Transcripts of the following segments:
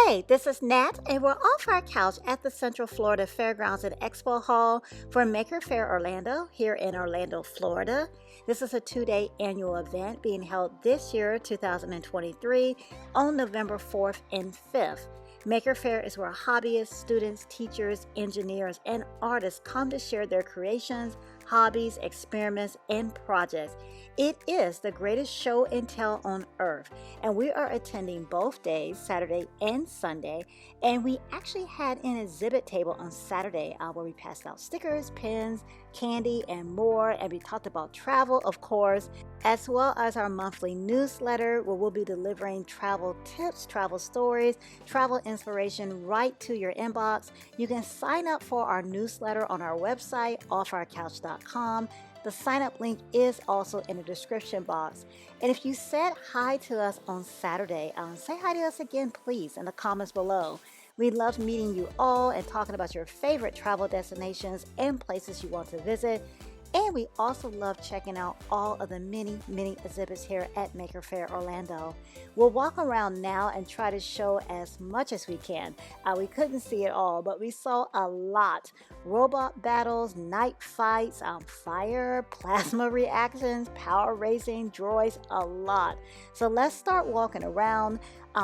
Hey, this is Nat, and we're off our couch at the Central Florida Fairgrounds and Expo Hall for Maker Faire Orlando here in Orlando, Florida. This is a 2-day annual event being held this year, 2023, on November 4th and 5th. Maker Faire is where hobbyists, students, teachers, engineers, and artists come to share their creations, hobbies, experiments, and projects. It is the greatest show and tell on earth, and we are attending both days, Saturday and Sunday, and we actually had an exhibit table on Saturday where we passed out stickers, pens, candy, and more, and we talked about travel, of course, as well as our monthly newsletter where we'll be delivering travel tips, travel stories, travel inspiration right to your inbox. You can sign up for our newsletter on our website, offourcouch.com. The sign up link is also in the description box. And if you said hi to us on Saturday, say hi to us again, please, in the comments below. We loved meeting you all and talking about your favorite travel destinations and places you want to visit. And we also love checking out all of the many exhibits here at Maker Faire Orlando. We'll walk around now and try to show as much as we can. We couldn't see it all, but we saw a lot. Robot battles, night fights, fire, plasma reactions, power racing, droids, a lot. So let's start walking around.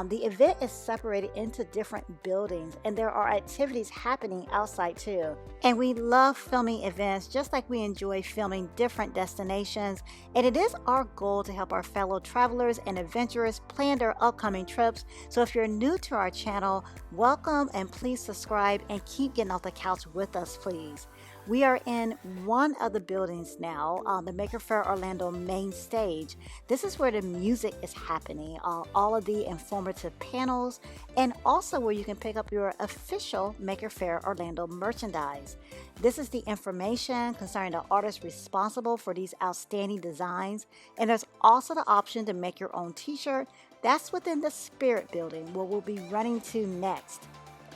The event is separated into different buildings, and there are activities happening outside too. And we love filming events just like we enjoy filming different destinations. And it is our goal to help our fellow travelers and adventurers plan their upcoming trips. So if you're new to our channel, welcome, and please subscribe and keep getting off the couch with us, please. We are in one of the buildings now, the Maker Faire Orlando main stage. This is where the music is happening, all of the informative panels, and also where you can pick up your official Maker Faire Orlando merchandise. This is the information concerning the artists responsible for these outstanding designs, and there's also the option to make your own t-shirt. That's within the Spirit building, where we'll be running to next.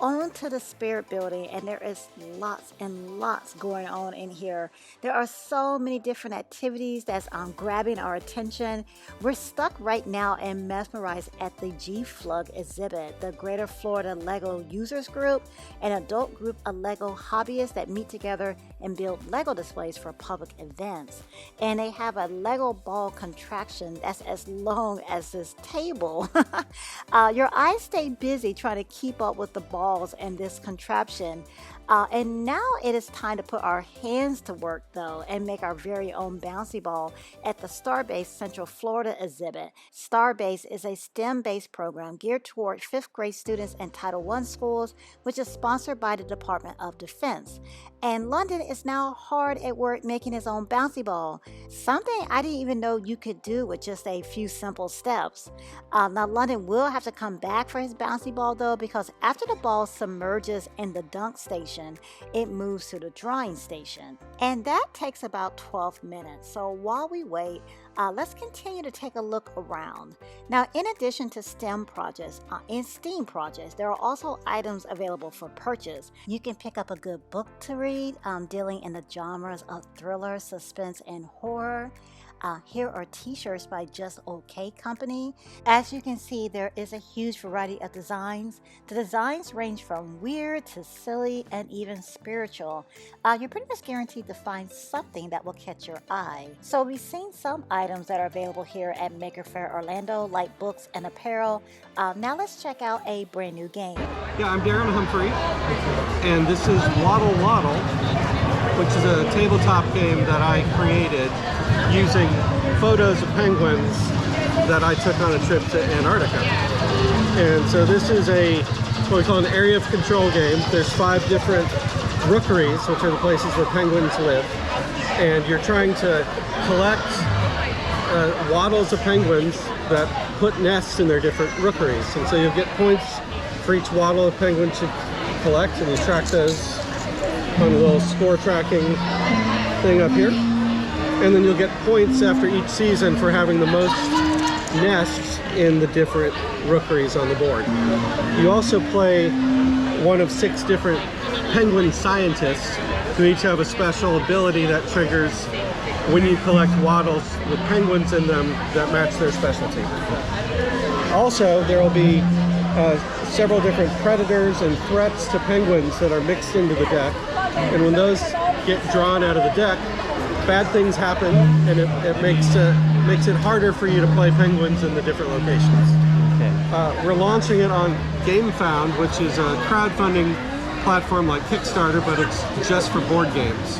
On to the Spirit building, and there is lots and lots going on in here. There are so many different activities that's grabbing our attention. We're stuck right now and mesmerized at the G-FLUG Xxhibit, the Greater Florida Lego Users Group, an adult group of Lego hobbyists that meet together and build Lego displays for public events. And they have a Lego ball contraction that's as long as this table. Your eyes stay busy trying to keep up with the ball and this contraption. And now it is time to put our hands to work though and make our very own bouncy ball at the Starbase Central Florida exhibit. Starbase is a STEM-based program geared toward 5th grade students in Title I schools, which is sponsored by the Department of Defense. And London is now hard at work making his own bouncy ball, something I didn't even know you could do with just a few simple steps. Now London will have to come back for his bouncy ball though, because after the ball submerges in the dunk station, it moves to the drying station, and that takes about 12 minutes. So while we wait, let's continue to take a look around. Now, in addition to STEM projects and STEAM projects, there are also items available for purchase. You can pick up a good book to read, dealing in the genres of thriller, suspense, and horror. Here are t-shirts by Just OK Company. As you can see, there is a huge variety of designs. The designs range from weird to silly and even spiritual. You're pretty much guaranteed to find something that will catch your eye. So we've seen some items that are available here at Maker Faire Orlando, like books and apparel. Now let's check out a brand new game. Yeah, I'm Darren Humphrey, and this is Waddle, which is a tabletop game that I created using photos of penguins that I took on a trip to Antarctica. And so this is what we call an area of control game. There's 5 different rookeries, which are the places where penguins live. And you're trying to collect waddles of penguins that put nests in their different rookeries. And so you'll get points for each waddle of penguins you collect, and you track those on a little score tracking thing up here. And then you'll get points after each season for having the most nests in the different rookeries on the board. You also play one of 6 different penguin scientists who each have a special ability that triggers when you collect waddles with penguins in them that match their specialty. Also, there will be several different predators and threats to penguins that are mixed into the deck. And when those get drawn out of the deck, bad things happen, and it makes it harder for you to play penguins in the different locations. Okay. We're launching it on GameFound, which is a crowdfunding platform like Kickstarter, but it's just for board games.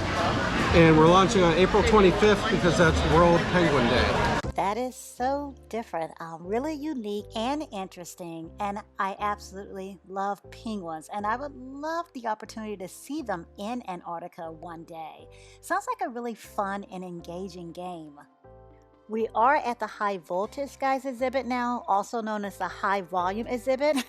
And we're launching on April 25th because that's World Penguin Day. That is so different, really unique and interesting, and I absolutely love penguins, and I would love the opportunity to see them in Antarctica one day. Sounds like a really fun and engaging game. We are at the High Voltage Guys exhibit now, also known as the High Volume exhibit.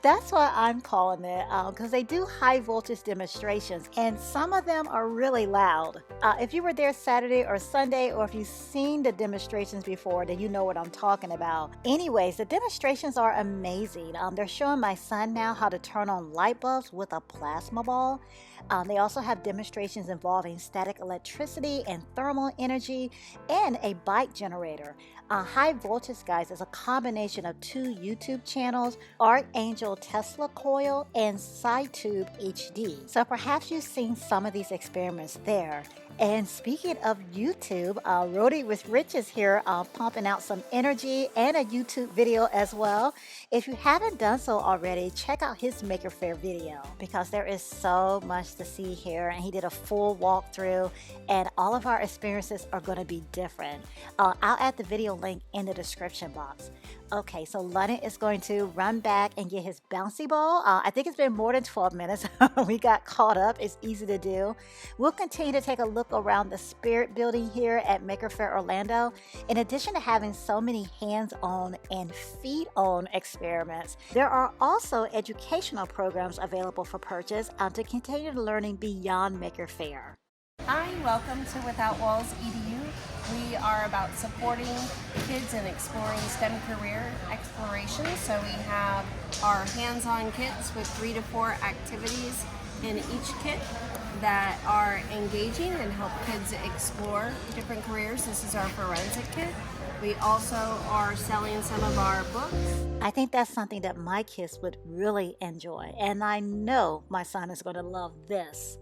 That's what I'm calling it, because they do high voltage demonstrations, and some of them are really loud. If you were there Saturday or Sunday, or if you've seen the demonstrations before, then you know what I'm talking about. Anyways, the demonstrations are amazing. They're showing my son now how to turn on light bulbs with a plasma ball. They also have demonstrations involving static electricity and thermal energy and a bike generator. High Voltage Guys is a combination of two YouTube channels, Archangel Tesla Coil and SciTube HD. So perhaps you've seen some of these experiments there. And speaking of YouTube, Roadie with Rich is here pumping out some energy and a YouTube video as well. If you haven't done so already, check out his Maker Faire video because there is so much to see here, and he did a full walkthrough, and all of our experiences are going to be different. I'll add the video link in the description box. Okay, so London is going to run back and get his bouncy ball. I think it's been more than 12 minutes. We got caught up. It's easy to do. We'll continue to take a look around the spirit building here at Maker Faire Orlando. In addition to having so many hands-on and feet-on experiments, there are also educational programs available for purchase to continue learning beyond Maker Faire. Hi, welcome to Without Walls EDU. We are about supporting kids in exploring STEM career exploration. So we have our hands-on kits with 3 to 4 activities in each kit that are engaging and help kids explore different careers. This is our forensic kit. We also are selling some of our books. I think that's something that my kids would really enjoy, and I know my son is going to love this.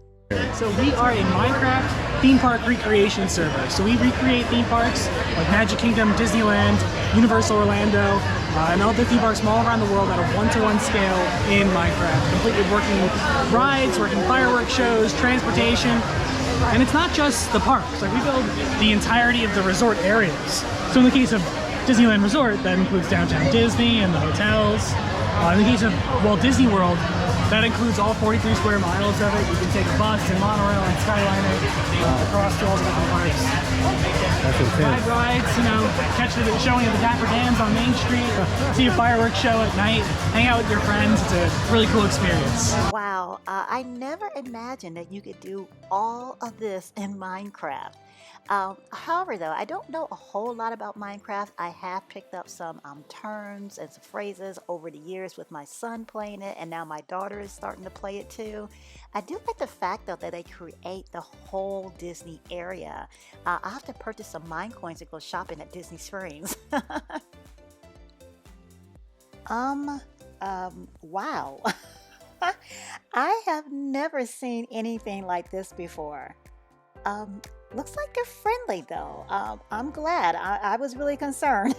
So we are a Minecraft theme park recreation server. So we recreate theme parks like Magic Kingdom, Disneyland, Universal Orlando, and other theme parks from all around the world at a one-to-one scale in Minecraft. Completely working rides, working fireworks shows, transportation. And it's not just the parks. Like we build the entirety of the resort areas. So in the case of Disneyland Resort, that includes downtown Disney and the hotels. In the case of Walt Disney World, that includes all 43 square miles of it. You can take a bus and monorail and Skyliner across to all the different parks. That's intense. Ride rides, you know, catch the showing of the Dapper Dans on Main Street, see a fireworks show at night, hang out with your friends. It's a really cool experience. Wow, I never imagined that you could do all of this in Minecraft. However, though, I don't know a whole lot about Minecraft. I have picked up some terms and some phrases over the years with my son playing it, and now my daughter is starting to play it too. I do like the fact, though, that they create the whole Disney area. I'll have to purchase some mine coins and go shopping at Disney Springs. Wow. I have never seen anything like this before. Looks like they're friendly though. I'm glad. I was really concerned.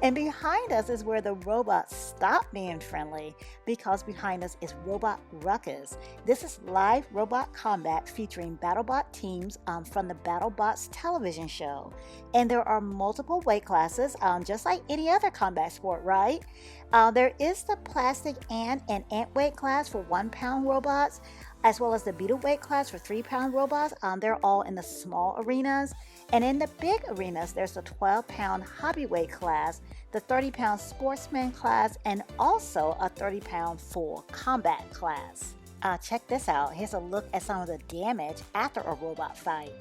And behind us is where the robots stop being friendly, because behind us is Robot Ruckus. This is live robot combat featuring Battlebot teams from the Battlebots television show. And there are multiple weight classes, just like any other combat sport, right? There is the plastic ant and ant weight class for 1 pound robots, as well as the beetle weight class for 3 pound robots. They're all in the small arenas. And in the big arenas, there's the 12 pound hobby weight class, the 30 pound sportsman class, and also a 30 pound full combat class. Check this out. Here's a look at some of the damage after a robot fight.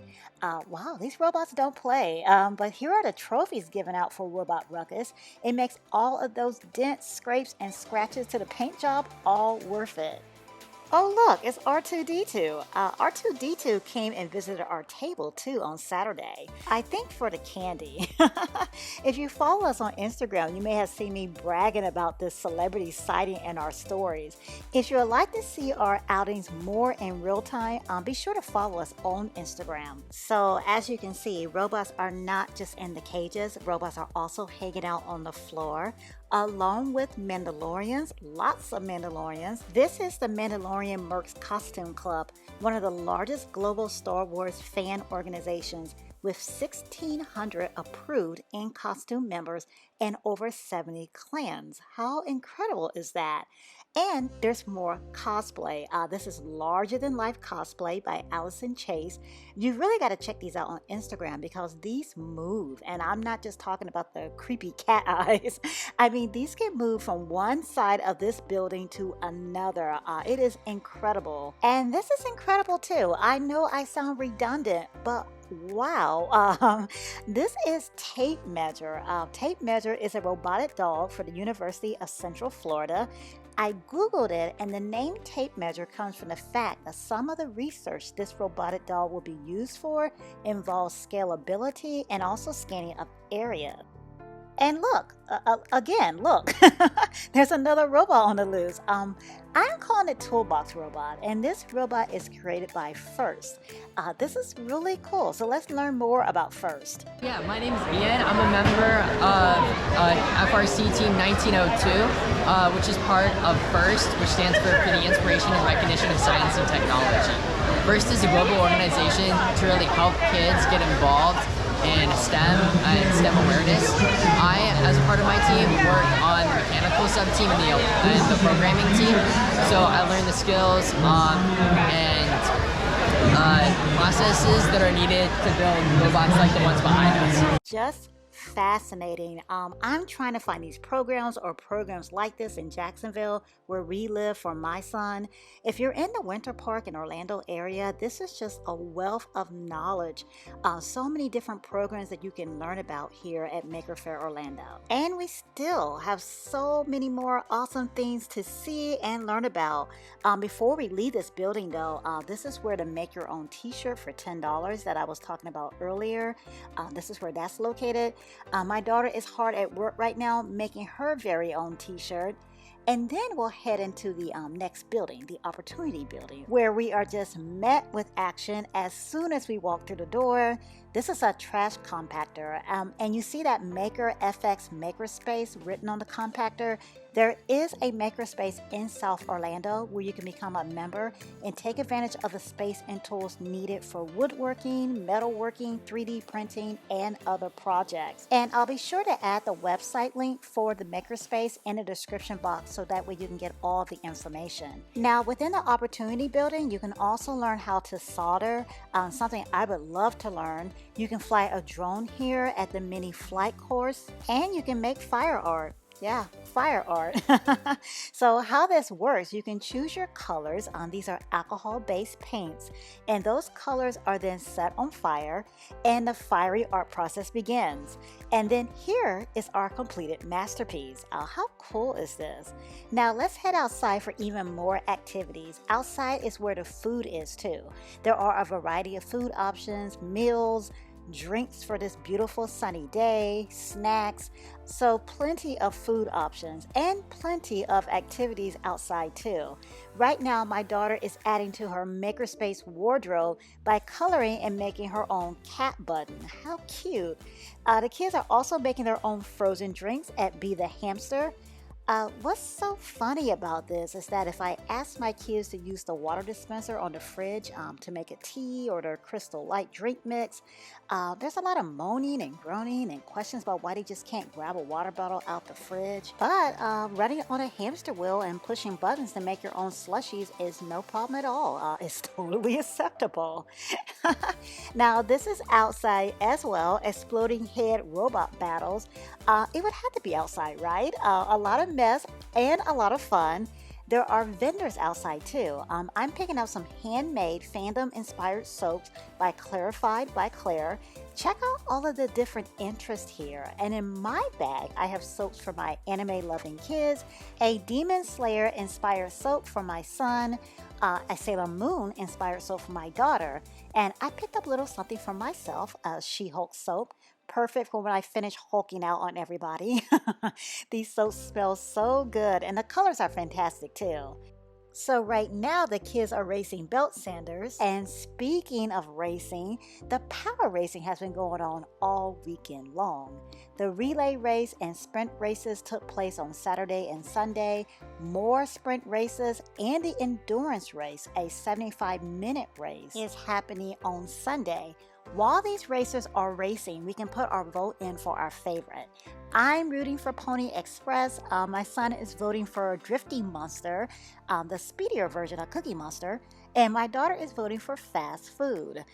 Wow, these robots don't play. But here are the trophies given out for Robot Ruckus. It makes all of those dents, scrapes, and scratches to the paint job all worth it. Oh look, it's R2-D2. R2-D2 came and visited our table too on Saturday. I think for the candy. If you follow us on Instagram, you may have seen me bragging about this celebrity sighting in our stories. If you would like to see our outings more in real time, be sure to follow us on Instagram. So as you can see, robots are not just in the cages. Robots are also hanging out on the floor, along with Mandalorians, lots of Mandalorians. This is the Mandalorian Mercs Costume Club, one of the largest global Star Wars fan organizations with 1,600 approved in-costume members and over 70 clans. How incredible is that? And there's more cosplay. This is larger than life cosplay by Allison Chase. You really got to check these out on Instagram because these move. And I'm not just talking about the creepy cat eyes. I mean, these can move from one side of this building to another. It is incredible. And this is incredible too. I know I sound redundant, but wow. This is Tape Measure. Tape Measure is a robotic dog for the University of Central Florida. I googled it, and the name Tape Measure comes from the fact that some of the research this robotic dog will be used for involves scalability and also scanning of area. And look, again, look, there's another robot on the loose. I'm calling it Toolbox Robot, and this robot is created by First. This is really cool, so let's learn more about First. Yeah, my name is Ian. I'm a member of FRC Team 1902, which is part of FIRST, which stands for the Inspiration and Recognition of Science and Technology. FIRST is a global organization to really help kids get involved in STEM and STEM awareness. I, as a part of my team, work on the mechanical sub-team and the programming team. So I learned the skills and processes that are needed to build robots like the ones behind us. Just fascinating. I'm trying to find these programs or programs like this in Jacksonville where we live for my son. If you're in the Winter Park and Orlando area, this is just a wealth of knowledge. So many different programs that you can learn about here at Maker Faire Orlando. And we still have so many more awesome things to see and learn about. Before we leave this building though, this is where to make your own t-shirt for $10 that I was talking about earlier. This is where that's located. My daughter is hard at work right now making her very own t-shirt. And then we'll head into the next building, the Opportunity Building, where we are just met with action as soon as we walk through the door. This is a trash compactor, and you see that MakerFX Makerspace written on the compactor. There is a Makerspace in South Orlando where you can become a member and take advantage of the space and tools needed for woodworking, metalworking, 3D printing, and other projects. And I'll be sure to add the website link for the Makerspace in the description box so that way you can get all the information. Now, within the Opportunity Building, you can also learn how to solder, something I would love to learn. You can fly a drone here at the mini flight course, and you can make fire art. Yeah, fire art. So how this works, you can choose your colors. These are alcohol-based paints, and those colors are then set on fire, and the fiery art process begins. And then here is our completed masterpiece. How cool is this? Now let's head outside for even more activities. Outside is where the food is too. There are a variety of food options, meals, drinks for this beautiful sunny day, snacks, so plenty of food options and plenty of activities outside too. Right now my daughter is adding to her Makerspace wardrobe by coloring and making her own cat button. How cute. The kids are also making their own frozen drinks at Be the Hamster. What's so funny about this is that if I ask my kids to use the water dispenser on the fridge to make a tea or their Crystal Light drink mix, there's a lot of moaning and groaning and questions about why they just can't grab a water bottle out the fridge. But running on a hamster wheel and pushing buttons to make your own slushies is no problem at all. It's totally acceptable. Now this is outside as well, exploding head robot battles. It would have to be outside, right? A lot of mess and a lot of fun. There are vendors outside too. I'm picking up some handmade fandom-inspired soaps by Clarified by Claire. Check out all of the different interests here. And in my bag, I have soaps for my anime-loving kids, a Demon Slayer-inspired soap for my son, a Sailor Moon-inspired soap for my daughter, and I picked up a little something for myself, a She-Hulk soap, perfect for when I finish hulking out on everybody. These soaps smell so good, and the colors are fantastic too. So right now the kids are racing belt sanders, and speaking of racing, the power racing has been going on all weekend long. The relay race and sprint races took place on Saturday and Sunday. More sprint races and the endurance race, a 75-minute race, is happening on Sunday. While these racers are racing, we can put our vote in for our favorite. I'm rooting for Pony Express. My son is voting for Drifty Monster, the speedier version of Cookie Monster, and my daughter is voting for Fast Food.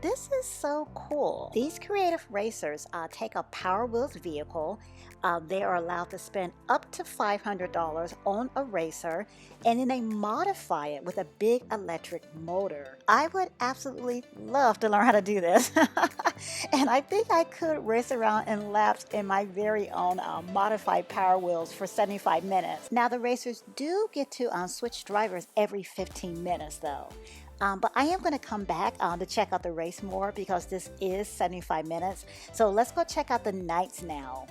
This is so cool. These creative racers take a Power Wheels vehicle. They are allowed to spend up to $500 on a racer, and then they modify it with a big electric motor. I would absolutely love to learn how to do this. And I think I could race around in laps in my very own modified Power Wheels for 75 minutes. Now the racers do get to switch drivers every 15 minutes though. But I am going to come back to check out the race more because this is 75 minutes. So let's go check out the nights now.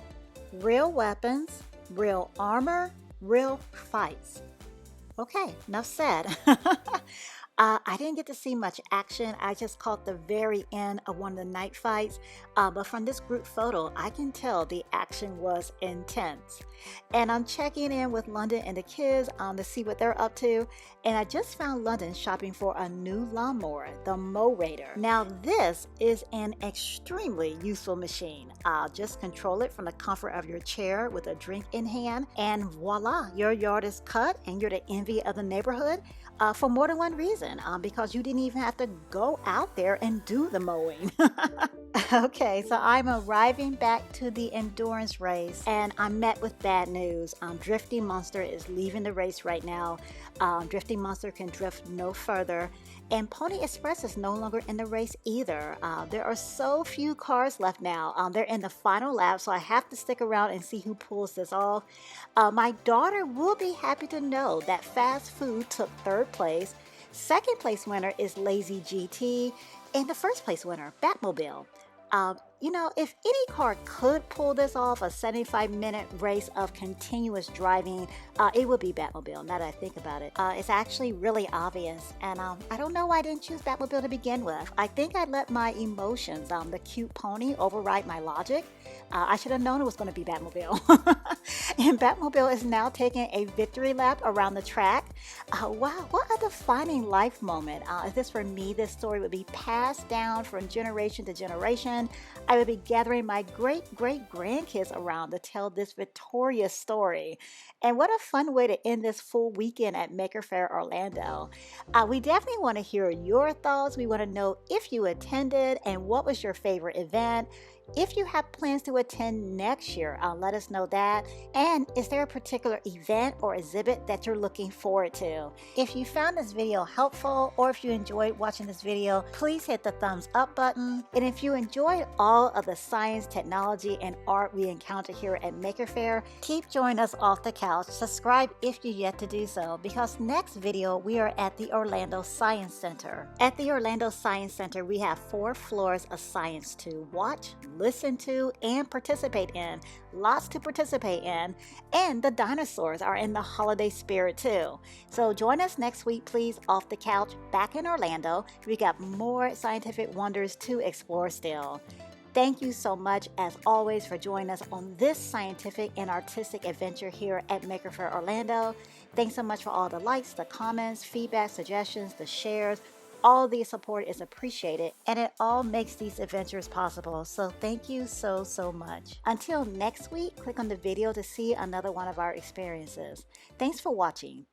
Real weapons, real armor, real fights. Okay, enough said. I didn't get to see much action. I just caught the very end of one of the night fights. But from this group photo, I can tell the action was intense. And I'm checking in with London and the kids to see what they're up to. And I just found London shopping for a new lawnmower, the Mowrator. Now this is an extremely useful machine. Just control it from the comfort of your chair with a drink in hand. And voila, your yard is cut and you're the envy of the neighborhood. For more than one reason, because you didn't even have to go out there and do the mowing. Okay, so I'm arriving back to the endurance race and I'm met with bad news. Drifty Monster is leaving the race right now. Drifty Monster can drift no further. And Pony Express is no longer in the race either. There are so few cars left now. They're in the final lap, so I have to stick around and see who pulls this off. My daughter will be happy to know that Fast Food took third place. Second place winner is Lazy GT. And the first place winner, Batmobile. You know, if any car could pull this off, a 75-minute race of continuous driving, it would be Batmobile, now that I think about it. It's actually really obvious, and I don't know why I didn't choose Batmobile to begin with. I think I let my emotions, the cute pony, override my logic. I should have known it was going to be Batmobile. And Batmobile is now taking a victory lap around the track. Wow, what a defining life moment. If this were me, this story would be passed down from generation to generation. I would be gathering my great-great-grandkids around to tell this victorious story. And what a fun way to end this full weekend at Maker Faire Orlando. We definitely want to hear your thoughts. We want to know if you attended and what was your favorite event. If you have plans to attend next year, let us know that. And is there a particular event or exhibit that you're looking forward to? If you found this video helpful or if you enjoyed watching this video, please hit the thumbs up button. And if you enjoyed all of the science, technology, and art we encounter here at Maker Faire, keep joining us off the couch. Subscribe if you yet to do so, because next video we are at the Orlando Science Center. At the Orlando Science Center, we have 4 floors of science to watch, listen to, and participate in. Lots to participate in. And the dinosaurs are in the holiday spirit too. So join us next week, please, off the couch back in Orlando. We got more scientific wonders to explore still. Thank you so much, as always, for joining us on this scientific and artistic adventure here at Maker Faire Orlando. Thanks so much for all the likes, the comments, feedback, suggestions, the shares. All the support is appreciated, and it all makes these adventures possible. So thank you so much. Until next week, click on the video to see another one of our experiences. Thanks for watching.